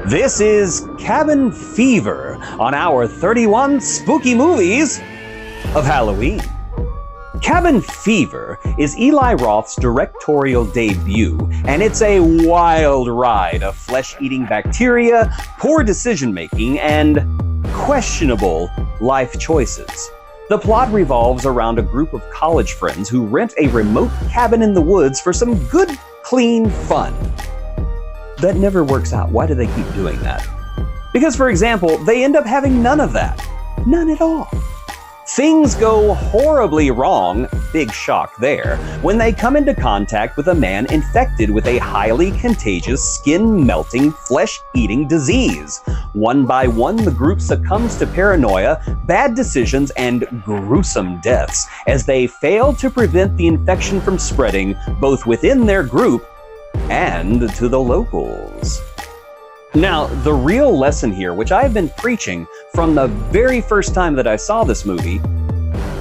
This is Cabin Fever on our 31 spooky movies of Halloween. Cabin Fever is Eli Roth's directorial debut, and it's a wild ride of flesh-eating bacteria, poor decision-making, and questionable life choices. The plot revolves around a group of college friends who rent a remote cabin in the woods for some good, clean fun. That never works out. Why do they keep doing that? Because, for example, they end up having none of that. None at all. Things go horribly wrong, big shock there, when they come into contact with a man infected with a highly contagious, skin-melting, flesh-eating disease. One by one, the group succumbs to paranoia, bad decisions, and gruesome deaths as they fail to prevent the infection from spreading both within their group and to the locals. Now, the real lesson here, which I've been preaching from the very first time that I saw this movie,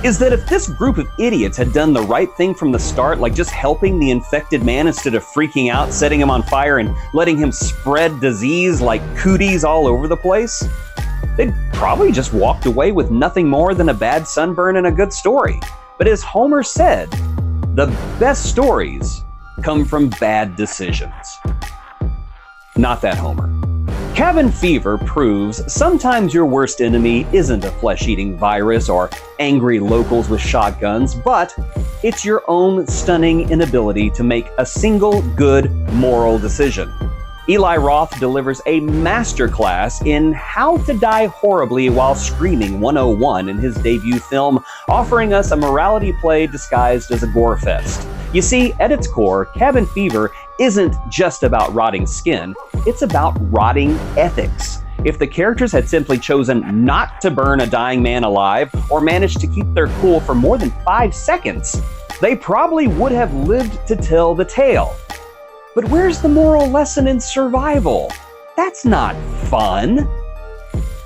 is that if this group of idiots had done the right thing from the start, like just helping the infected man instead of freaking out, setting him on fire, and letting him spread disease like cooties all over the place, they'd probably just walked away with nothing more than a bad sunburn and a good story. But as Homer said, the best stories come from bad decisions. Not that Homer. Cabin Fever proves sometimes your worst enemy isn't a flesh-eating virus or angry locals with shotguns, but it's your own stunning inability to make a single good moral decision. Eli Roth delivers a masterclass in how to die horribly while screaming 101 in his debut film, offering us a morality play disguised as a gore fest. You see, at its core, Cabin Fever isn't just about rotting skin, it's about rotting ethics. If the characters had simply chosen not to burn a dying man alive or managed to keep their cool for more than 5 seconds, they probably would have lived to tell the tale. But where's the moral lesson in survival? That's not fun.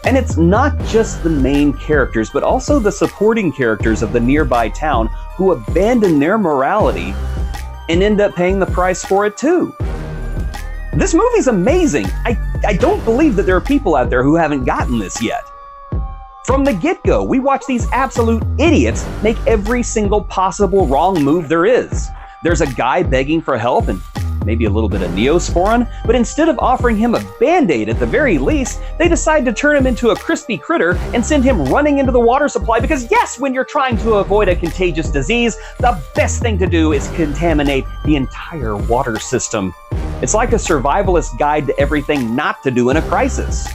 And it's not just the main characters, but also the supporting characters of the nearby town who abandon their morality and end up paying the price for it too. This movie's amazing. I don't believe that there are people out there who haven't gotten this yet. From the get-go, we watch these absolute idiots make every single possible wrong move there is. There's a guy begging for help and maybe a little bit of Neosporin, but instead of offering him a Band-Aid at the very least, they decide to turn him into a crispy critter and send him running into the water supply because yes, when you're trying to avoid a contagious disease, the best thing to do is contaminate the entire water system. It's like a survivalist guide to everything not to do in a crisis.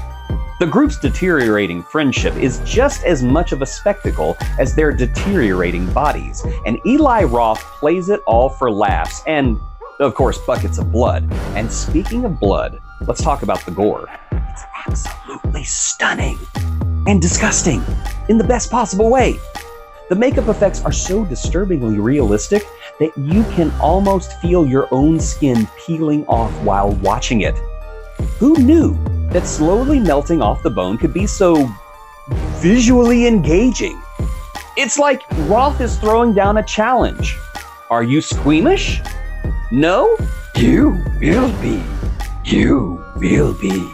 The group's deteriorating friendship is just as much of a spectacle as their deteriorating bodies, and Eli Roth plays it all for laughs and, of course, buckets of blood. And speaking of blood, let's talk about the gore. It's absolutely stunning and disgusting in the best possible way. The makeup effects are so disturbingly realistic that you can almost feel your own skin peeling off while watching it. Who knew that slowly melting off the bone could be so visually engaging? It's like Roth is throwing down a challenge. Are you squeamish? No? You will be. You will be.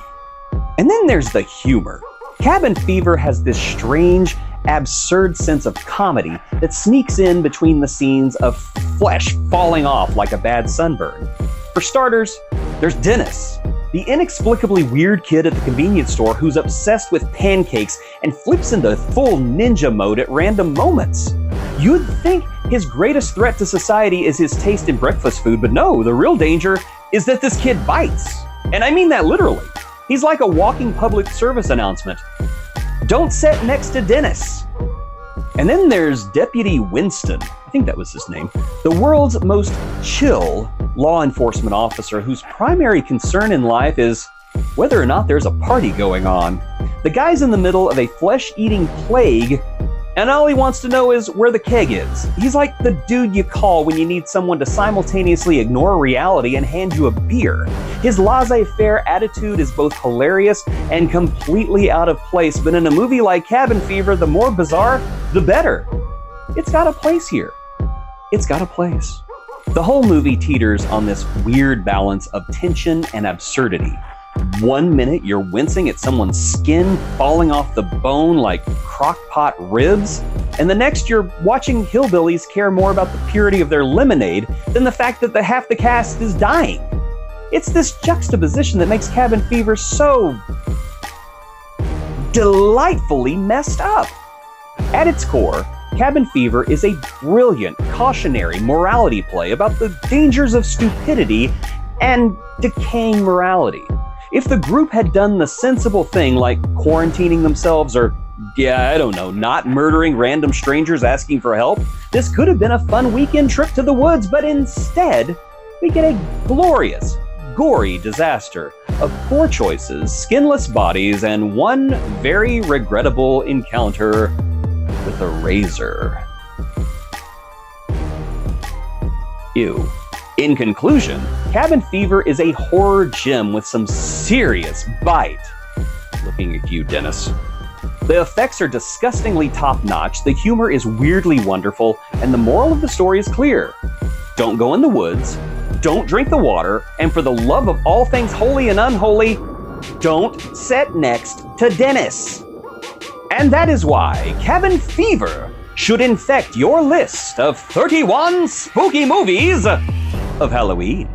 And then there's the humor. Cabin Fever has this strange, absurd sense of comedy that sneaks in between the scenes of flesh falling off like a bad sunburn. For starters, there's Dennis, the inexplicably weird kid at the convenience store who's obsessed with pancakes and flips into full ninja mode at random moments. You'd think his greatest threat to society is his taste in breakfast food, but no, the real danger is that this kid bites. And I mean that literally. He's like a walking public service announcement. Don't sit next to Dennis. And then there's Deputy Winston, I think that was his name, the world's most chill law enforcement officer whose primary concern in life is whether or not there's a party going on. The guy's in the middle of a flesh-eating plague, and all he wants to know is where the keg is. He's like the dude you call when you need someone to simultaneously ignore reality and hand you a beer. His laissez-faire attitude is both hilarious and completely out of place, but in a movie like Cabin Fever, the more bizarre, the better. It's got a place here. It's got a place. The whole movie teeters on this weird balance of tension and absurdity. One minute you're wincing at someone's skin falling off the bone like crock-pot ribs, and the next you're watching hillbillies care more about the purity of their lemonade than the fact that half the cast is dying. It's this juxtaposition that makes Cabin Fever so delightfully messed up. At its core, Cabin Fever is a brilliant cautionary morality play about the dangers of stupidity and decaying morality. If the group had done the sensible thing like quarantining themselves or, not murdering random strangers asking for help, this could have been a fun weekend trip to the woods, but instead, we get a glorious, gory disaster of poor choices, skinless bodies, and one very regrettable encounter with a razor. Ew. In conclusion, Cabin Fever is a horror gem with some serious bite. Looking at you, Dennis. The effects are disgustingly top-notch, the humor is weirdly wonderful, and the moral of the story is clear. Don't go in the woods, don't drink the water, and for the love of all things holy and unholy, don't sit next to Dennis. And that is why Cabin Fever should infect your list of 31 spooky movies of Halloween.